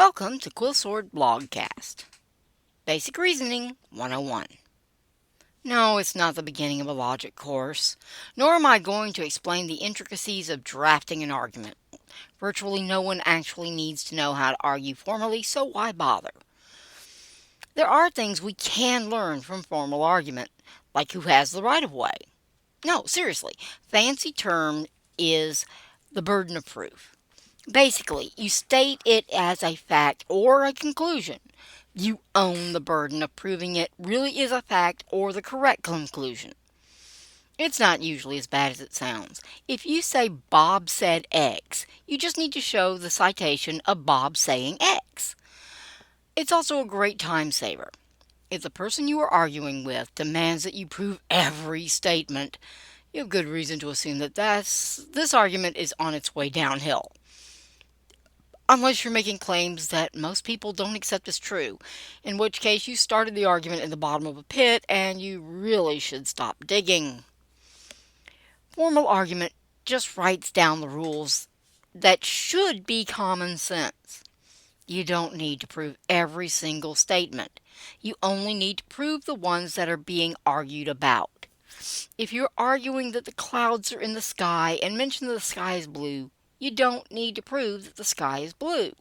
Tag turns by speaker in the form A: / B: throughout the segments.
A: Welcome to Quillsword Blogcast. Basic Reasoning 101. No, it's not the beginning of a logic course, nor am I going to explain the intricacies of drafting an argument. Virtually no one actually needs to know how to argue formally, so why bother? There are things we can learn from formal argument, like who has the right of way. No, seriously, fancy term is the burden of proof. Basically, you state it as a fact or a conclusion. You own the burden of proving it really is a fact or the correct conclusion. It's not usually as bad as it sounds. If you say Bob said X, you just need to show the citation of Bob saying X. It's also a great time saver. If the person you are arguing with demands that you prove every statement, you have good reason to assume that this argument is on its way downhill. Unless you're making claims that most people don't accept as true, in which case you started the argument in the bottom of a pit and you really should stop digging. Formal argument just writes down the rules that should be common sense. You don't need to prove every single statement. You only need to prove the ones that are being argued about. If you're arguing that the clouds are in the sky and mention that the sky is blue, you don't need to prove that the sky is blue.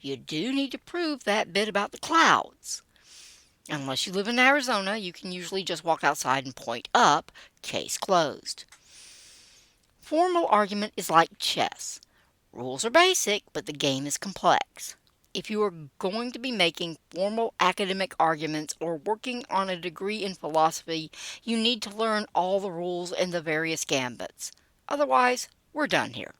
A: You do need to prove that bit about the clouds. Unless you live in Arizona, you can usually just walk outside and point up. Case closed. Formal argument is like chess. Rules are basic, but the game is complex. If you are going to be making formal academic arguments or working on a degree in philosophy, you need to learn all the rules and the various gambits. Otherwise, we're done here.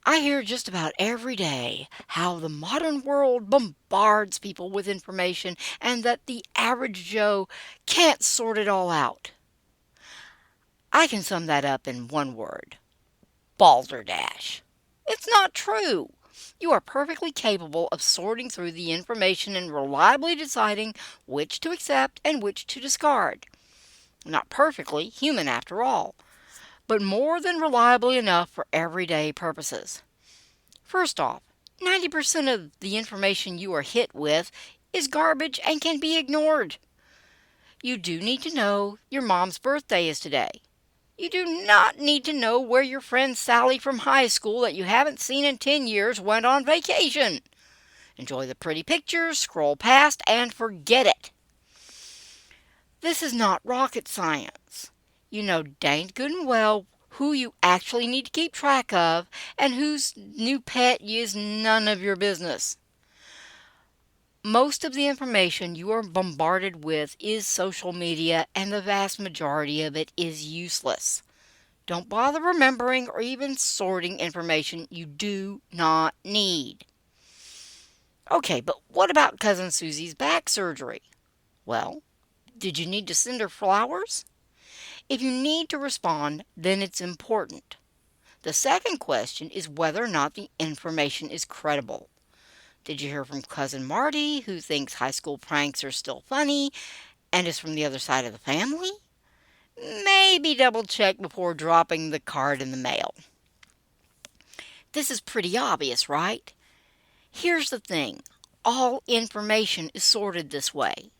A: I hear just about every day how the modern world bombards people with information and that the average Joe can't sort it all out. I can sum that up in one word: balderdash. It's not true. You are perfectly capable of sorting through the information and reliably deciding which to accept and which to discard. Not perfectly, human after all, but more than reliably enough for everyday purposes. First off, 90% of the information you are hit with is garbage and can be ignored. You do need to know your mom's birthday is today. You do not need to know where your friend Sally from high school that you haven't seen in 10 years went on vacation. Enjoy the pretty pictures, scroll past, and forget it. This is not rocket science. You know dang good and well who you actually need to keep track of and whose new pet is none of your business. Most of the information you are bombarded with is social media, and the vast majority of it is useless. Don't bother remembering or even sorting information you do not need. Okay, but what about Cousin Susie's back surgery? Well, did you need to send her flowers? If you need to respond, then it's important. The second question is whether or not the information is credible. Did you hear from Cousin Marty, who thinks high school pranks are still funny and is from the other side of the family? Maybe double check before dropping the card in the mail. This is pretty obvious, right? Here's the thing. All information is sorted this way.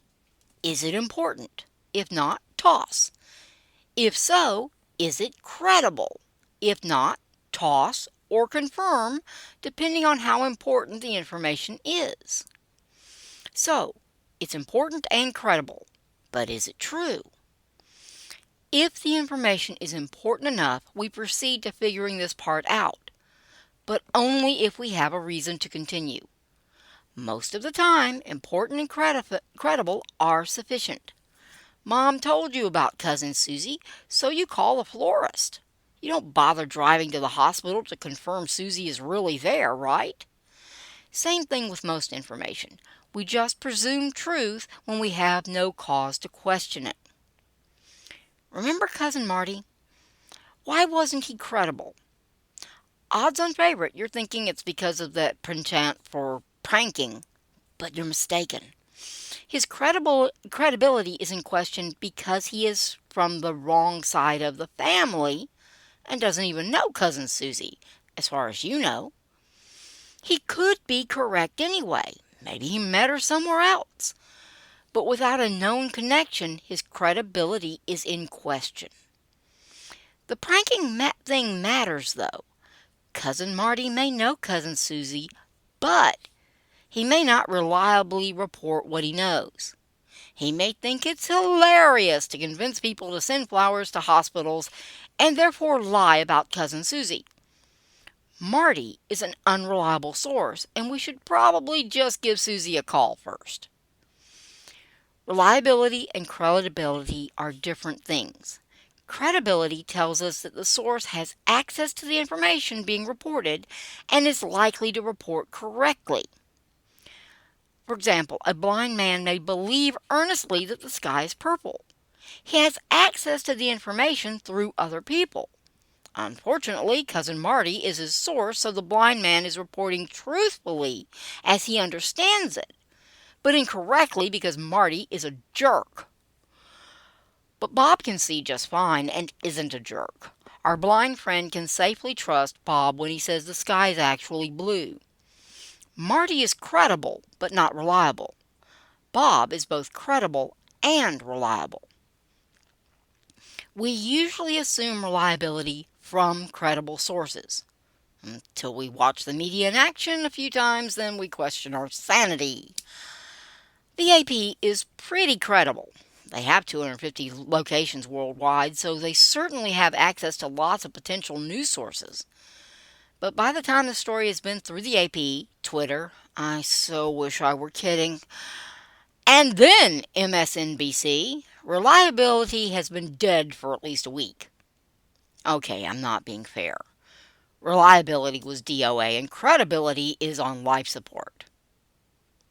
A: Is it important? If not, toss. If so, is it credible? If not, toss or confirm, depending on how important the information is. So, it's important and credible, but is it true? If the information is important enough, we proceed to figuring this part out, but only if we have a reason to continue. Most of the time, important and credible are sufficient. Mom told you about Cousin Susie, so you call a florist. You don't bother driving to the hospital to confirm Susie is really there, right? Same thing with most information. We just presume truth when we have no cause to question it. Remember Cousin Marty? Why wasn't he credible? Odds on favorite, you're thinking it's because of that penchant for pranking, but you're mistaken. His credibility is in question because he is from the wrong side of the family and doesn't even know Cousin Susie, as far as you know. He could be correct anyway. Maybe he met her somewhere else. But without a known connection, his credibility is in question. The pranking thing matters, though. Cousin Marty may know Cousin Susie, but he may not reliably report what he knows. He may think it's hilarious to convince people to send flowers to hospitals and therefore lie about Cousin Susie. Marty is an unreliable source, and we should probably just give Susie a call first. Reliability and credibility are different things. Credibility tells us that the source has access to the information being reported and is likely to report correctly. For example, a blind man may believe earnestly that the sky is purple. He has access to the information through other people. Unfortunately, Cousin Marty is his source, so the blind man is reporting truthfully as he understands it, but incorrectly because Marty is a jerk. But Bob can see just fine and isn't a jerk. Our blind friend can safely trust Bob when he says the sky is actually blue. Marty is credible, but not reliable. Bob is both credible and reliable. We usually assume reliability from credible sources. Until we watch the media in action a few times, then we question our sanity. The AP is pretty credible. They have 250 locations worldwide, so they certainly have access to lots of potential news sources. But by the time the story has been through the AP, Twitter, I so wish I were kidding, and then MSNBC, reliability has been dead for at least a week. Okay, I'm not being fair. Reliability was DOA and credibility is on life support.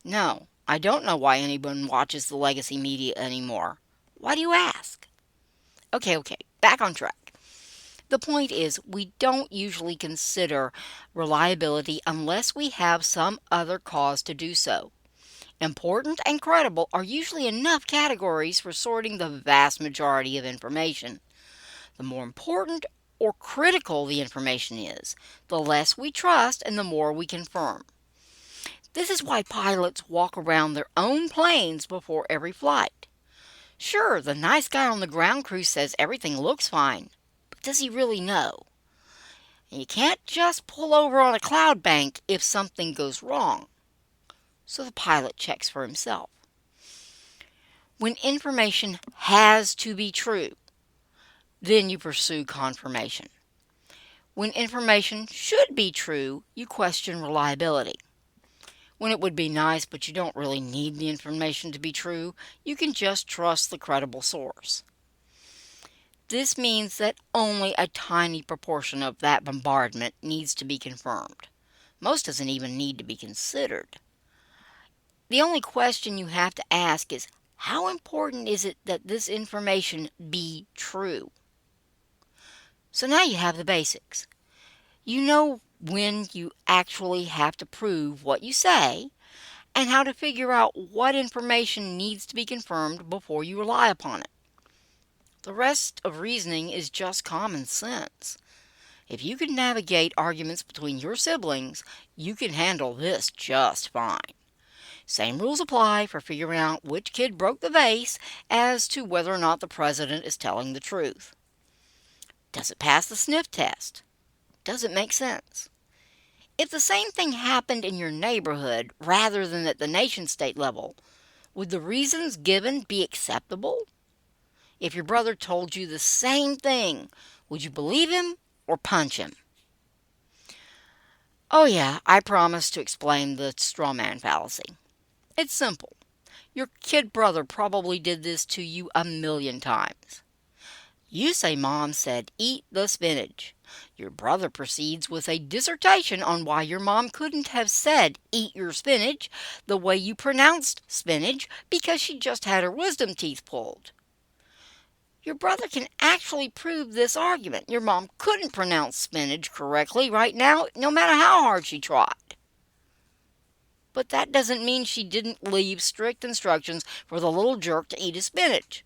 A: No, I don't know why anyone watches the legacy media anymore. Why do you ask? Okay, back on track. The point is, we don't usually consider reliability unless we have some other cause to do so. Important and credible are usually enough categories for sorting the vast majority of information. The more important or critical the information is, the less we trust and the more we confirm. This is why pilots walk around their own planes before every flight. Sure, the nice guy on the ground crew says everything looks fine, but does he really know? And you can't just pull over on a cloud bank if something goes wrong. So the pilot checks for himself. When information has to be true, then you pursue confirmation. When information should be true, you question reliability. When it would be nice but you don't really need the information to be true, you can just trust the credible source. This means that only a tiny proportion of that bombardment needs to be confirmed. Most doesn't even need to be considered. The only question you have to ask is, how important is it that this information be true? So now you have the basics. You know when you actually have to prove what you say, and how to figure out what information needs to be confirmed before you rely upon it. The rest of reasoning is just common sense. If you can navigate arguments between your siblings, you can handle this just fine. Same rules apply for figuring out which kid broke the vase as to whether or not the president is telling the truth. Does it pass the sniff test? Does it make sense? If the same thing happened in your neighborhood rather than at the nation-state level, would the reasons given be acceptable? If your brother told you the same thing, would you believe him or punch him? Oh yeah, I promised to explain the straw man fallacy. It's simple. Your kid brother probably did this to you a million times. You say Mom said, "Eat the spinach." Your brother proceeds with a dissertation on why your mom couldn't have said, "Eat your spinach," the way you pronounced spinach because she just had her wisdom teeth pulled. Your brother can actually prove this argument. Your mom couldn't pronounce spinach correctly right now, no matter how hard she tried. But that doesn't mean she didn't leave strict instructions for the little jerk to eat his spinach.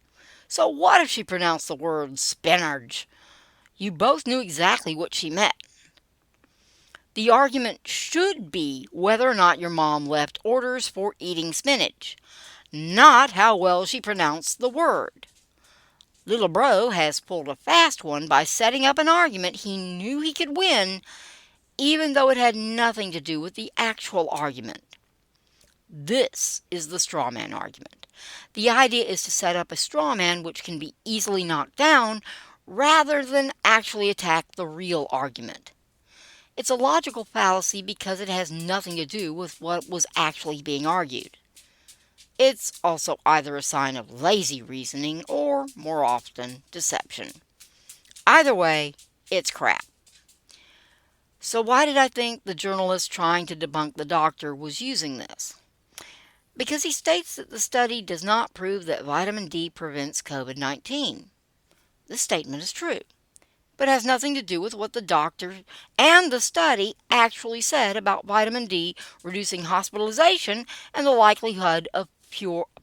A: So what if she pronounced the word spinach? You both knew exactly what she meant. The argument should be whether or not your mom left orders for eating spinach, not how well she pronounced the word. Little bro has pulled a fast one by setting up an argument he knew he could win, even though it had nothing to do with the actual argument. This is the straw man argument. The idea is to set up a straw man which can be easily knocked down rather than actually attack the real argument. It's a logical fallacy because it has nothing to do with what was actually being argued. It's also either a sign of lazy reasoning or, more often, deception. Either way, it's crap. So why did I think the journalist trying to debunk the doctor was using this? Because he states that the study does not prove that vitamin D prevents COVID-19. This statement is true, but has nothing to do with what the doctor and the study actually said about vitamin D reducing hospitalization and the likelihood of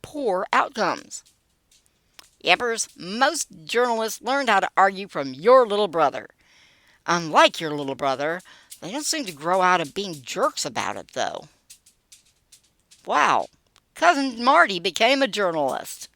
A: poor outcomes. Yepers, most journalists learned how to argue from your little brother. Unlike your little brother, they don't seem to grow out of being jerks about it, though. Wow, Cousin Marty became a journalist.